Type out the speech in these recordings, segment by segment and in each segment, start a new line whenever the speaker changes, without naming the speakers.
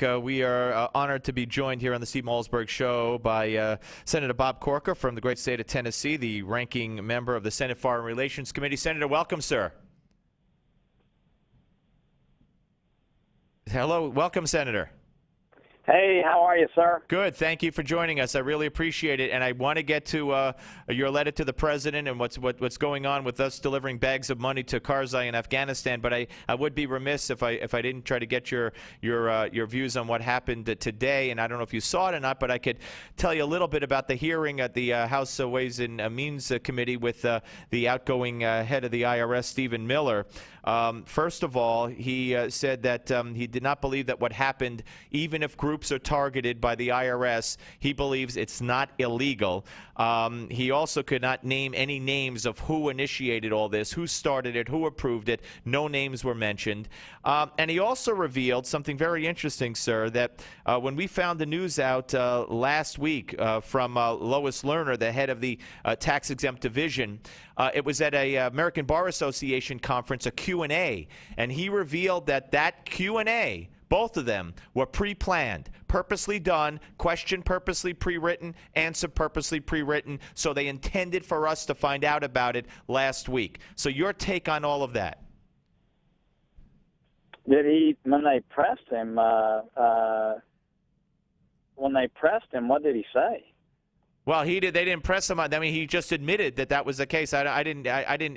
We are honored to be joined here on the Steve Malzberg Show by Senator Bob Corker from the great state of Tennessee, the ranking member of the Senate Foreign Relations Committee. Senator, welcome, sir. Hello. Welcome, Senator.
Hey, how are you, sir?
Good. Thank you for joining us. I really appreciate it. And I want to get to your letter to the president and what's going on with us delivering bags of money to Karzai in Afghanistan. But I would be remiss if I didn't try to get your views on what happened today. And I don't know if you saw it or not, but I could tell you a little bit about the hearing at the House Ways and Means Committee with the outgoing head of the IRS, Stephen Miller. First of all, he said that he did not believe that what happened, even if groups are targeted by the IRS, he believes it's not illegal. He also could not name any names of who initiated all this, who started it, who approved it. No names were mentioned. And he also revealed something very interesting, sir, that when we found the news out last week from Lois Lerner, the head of the tax-exempt division, it was at a American Bar Association conference, a Q&A, and he revealed that Q&A, both of them, were pre-planned, purposely done, question purposely pre-written, answer purposely pre-written, so they intended for us to find out about it last week. So your take on all of that?
Did he, when they pressed him, what did he say?
Well, he did. They didn't press him on. I mean, he just admitted that was the case. I didn't.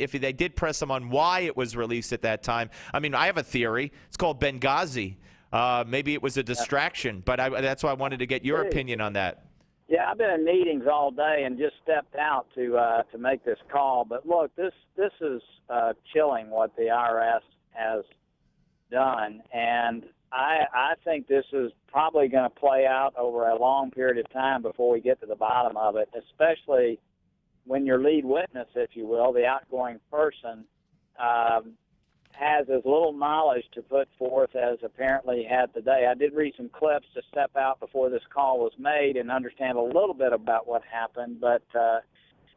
If they did press him on why it was released at that time, I mean, I have a theory. It's called Benghazi. Maybe it was a distraction, but that's why I wanted to get your opinion on that.
Yeah, I've been in meetings all day and just stepped out to make this call. But look, this is chilling what the IRS has done, and I think this is probably going to play out over a long period of time before we get to the bottom of it, especially when your lead witness, if you will, the outgoing person, has as little knowledge to put forth as apparently he had today. I did read some clips to step out before this call was made and understand a little bit about what happened. But,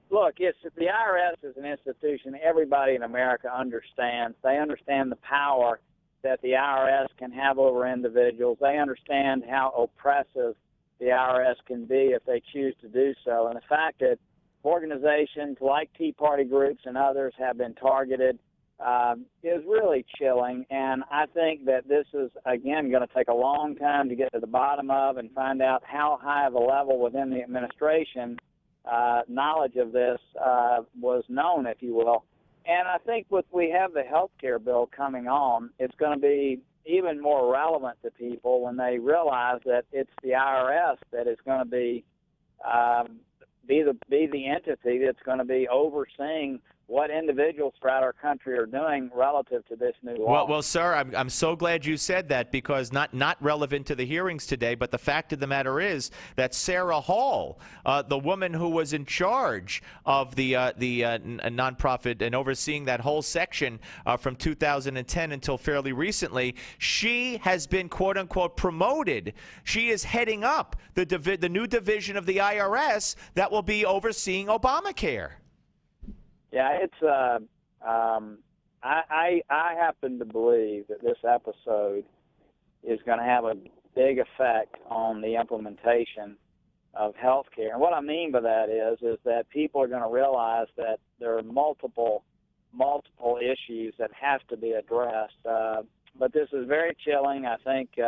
look, the IRS is an institution everybody in America understands. They understand the power that the IRS can have over individuals. They understand how oppressive the IRS can be if they choose to do so. And the fact that organizations like Tea Party groups and others have been targeted is really chilling. And I think that this is, again, going to take a long time to get to the bottom of and find out how high of a level within the administration knowledge of this was known, if you will. And I think we have the health care bill coming on, it's going to be even more relevant to people when they realize that it's the IRS that is going to be the entity that's going to be overseeing what individuals throughout our country are doing relative to this new law.
Well, sir, I'm so glad you said that, because not relevant to the hearings today, but the fact of the matter is that Sarah Hall, the woman who was in charge of the nonprofit and overseeing that whole section from 2010 until fairly recently, she has been quote unquote promoted. She is heading up the new division of the IRS that will be overseeing Obamacare.
Yeah, it's. I happen to believe that this episode is going to have a big effect on the implementation of health care. And what I mean by that is that people are going to realize that there are multiple issues that have to be addressed. But this is very chilling. I think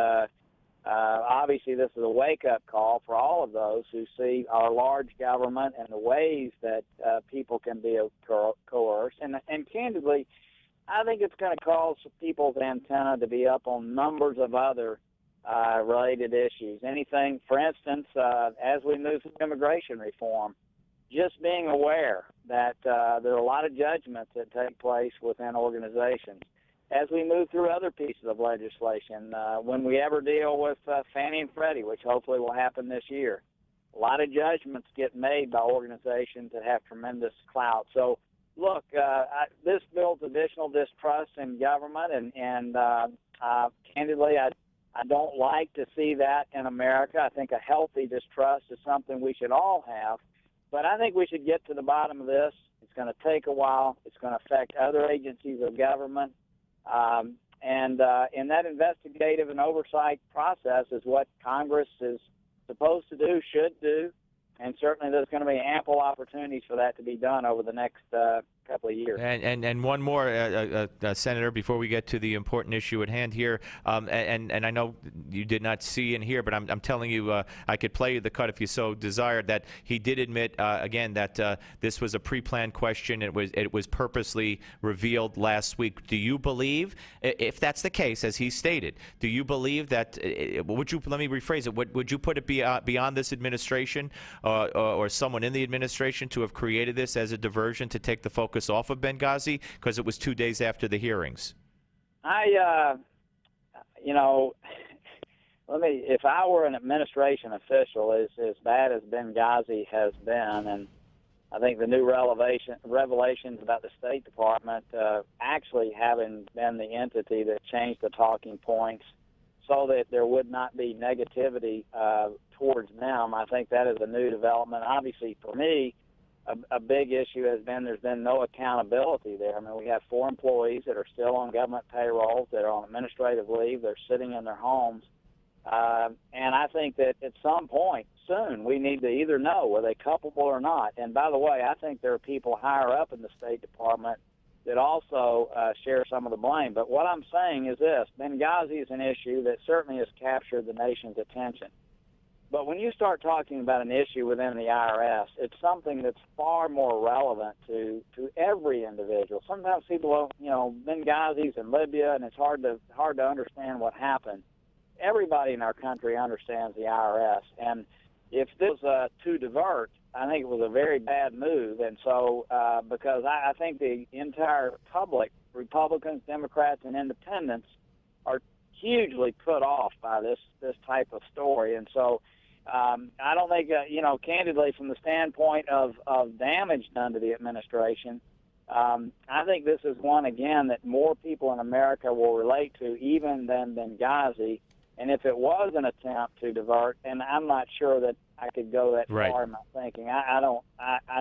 obviously this is a wake-up call for all of those who see our large government and the ways that people can be coerced. And candidly, I think it's going to cause people's antenna to be up on numbers of other related issues. Anything, for instance, as we move through immigration reform, just being aware that there are a lot of judgments that take place within organizations. As we move through other pieces of legislation, when we ever deal with Fannie and Freddie, which hopefully will happen this year, a lot of judgments get made by organizations that have tremendous clout. So, look, this builds additional distrust in government, and candidly, I don't like to see that in America. I think a healthy distrust is something we should all have, but I think we should get to the bottom of this. It's going to take a while. It's going to affect other agencies of government. And that investigative and oversight process is what Congress is supposed to do, should do, and certainly there's going to be ample opportunities for that to be done over the next couple of years.
And one more, Senator, before we get to the important issue at hand here, and I know you did not see and hear, but I'm telling you, I could play you the cut if you so desired, that he did admit again that this was a pre-planned question. It was purposely revealed last week. Do you believe, if that's the case, as he stated, do you believe that? Would you, let me rephrase it? Would you put it beyond this administration or someone in the administration to have created this as a diversion to take the focus off of Benghazi because it was 2 days after the hearings?
If I were an administration official, as bad as Benghazi has been, and I think the new revelations about the State Department actually having been the entity that changed the talking points so that there would not be negativity towards them, I think that is a new development. Obviously, for me, a big issue has been there's been no accountability there. I mean, we have 4 employees that are still on government payrolls, that are on administrative leave, they're sitting in their homes. And I think that at some point soon we need to either know were they culpable or not. And by the way, I think there are people higher up in the State Department that also share some of the blame. But what I'm saying is this: Benghazi is an issue that certainly has captured the nation's attention. But when you start talking about an issue within the IRS, it's something that's far more relevant to every individual. Sometimes people, Benghazi's in Libya, and it's hard to understand what happened. Everybody in our country understands the IRS, and if this was to divert, I think it was a very bad move. And so, because I think the entire public, Republicans, Democrats, and Independents, are hugely put off by this type of story. And so, I don't think, candidly, from the standpoint of damage done to the administration, I think this is one, again, that more people in America will relate to even than Benghazi. And if it was an attempt to divert, and I'm not sure that I could go that far in my thinking, I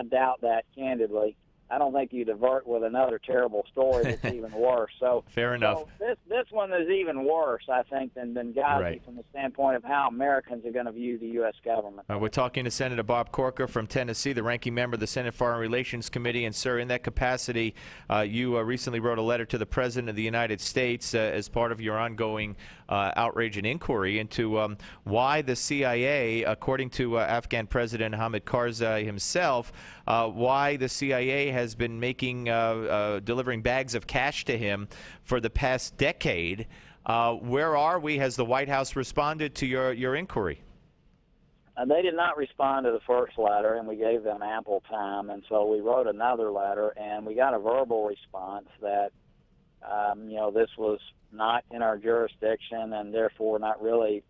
doubt that, candidly. I don't think you divert with another terrible story that's even worse. So
fair enough.
So this one is even worse, I think, than Benghazi from the standpoint of how Americans are going to view the U.S. government.
We're talking to Senator Bob Corker from Tennessee, the ranking member of the Senate Foreign Relations Committee. And, sir, in that capacity, you recently wrote a letter to the President of the United States as part of your ongoing outrage and inquiry into why the CIA, according to Afghan President Hamid Karzai himself, why the CIA has been delivering bags of cash to him for the past decade. Where are we? Has the White House responded to your inquiry?
They did not respond to the first letter, and we gave them ample time. And so we wrote another letter, and we got a verbal response that, this was not in our jurisdiction and therefore not really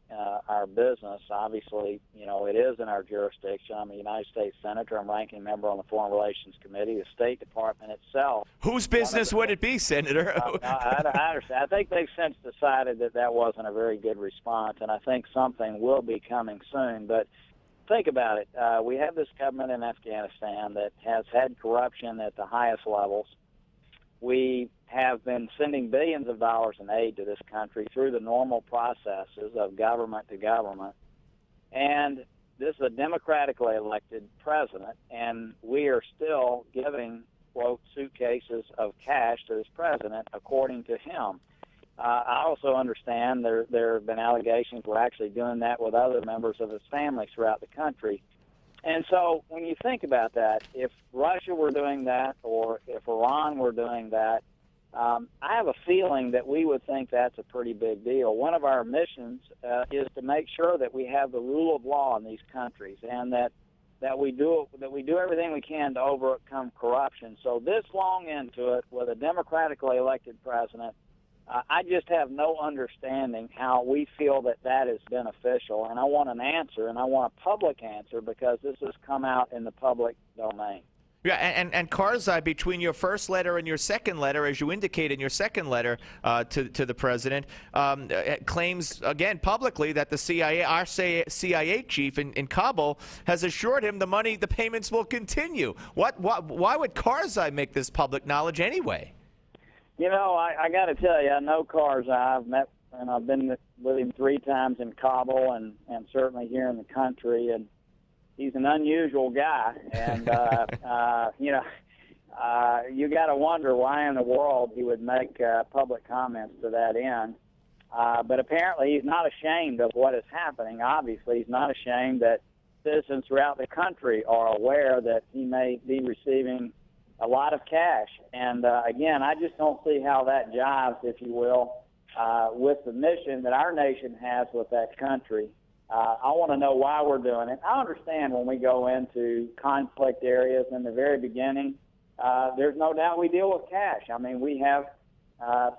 our business. Obviously, it is in our jurisdiction. I'm a United States Senator. I'm ranking member on the Foreign Relations Committee. The State Department itself.
Whose business would it be, Senator?
I understand. I think they've since decided that wasn't a very good response, and I think something will be coming soon. But think about it. We have this government in Afghanistan that has had corruption at the highest levels. We have been sending billions of dollars in aid to this country through the normal processes of government to government. And this is a democratically elected president, and we are still giving, quote, suitcases of cash to this president, according to him. I also understand there have been allegations we're actually doing that with other members of his family throughout the country. And so when you think about that, if Russia were doing that or if Iran were doing that, I have a feeling that we would think that's a pretty big deal. One of our missions is to make sure that we have the rule of law in these countries, and that we do everything we can to overcome corruption. So this long into it, with a democratically elected president, I just have no understanding how we feel that is beneficial. And I want an answer, and I want a public answer, because this has come out in the public domain.
Yeah, and Karzai, between your first letter and your second letter, as you indicate in your second letter to the president, claims again publicly that the CIA, our CIA chief in Kabul, has assured him the payments will continue. Why would Karzai make this public knowledge anyway?
You know, I got to tell you, I know Karzai. I've met and I've been with him 3 times in Kabul and certainly here in the country. And he's an unusual guy. And, you know, you got to wonder why in the world he would make public comments to that end. But apparently he's not ashamed of what is happening. Obviously, he's not ashamed that citizens throughout the country are aware that he may be receiving a lot of cash. And, again, I just don't see how that jives, if you will, with the mission that our nation has with that country. I want to know why we're doing it. I understand when we go into conflict areas in the very beginning, there's no doubt we deal with cash. I mean, we have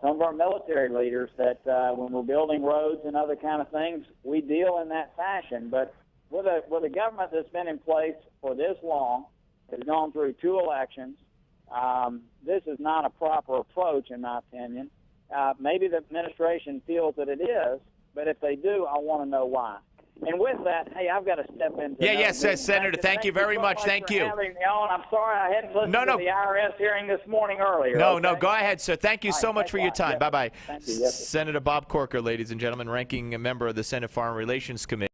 some of our military leaders that when we're building roads and other kind of things, we deal in that fashion. But with a government that's been in place for this long, has gone through 2 elections, this is not a proper approach, in my opinion. Maybe the administration feels that it is, but if they do, I want to know why. And with that, hey, I've got to step into.
Yes, Senator. Thank you very much. Thank you.
Having me on. I'm sorry I hadn't listened to the IRS hearing this morning earlier.
No, go ahead, sir. Thank you so much for your time. Bye-bye.
Thank you. Yes, sir.
Senator Bob Corker, ladies and gentlemen, ranking member of the Senate Foreign Relations Committee.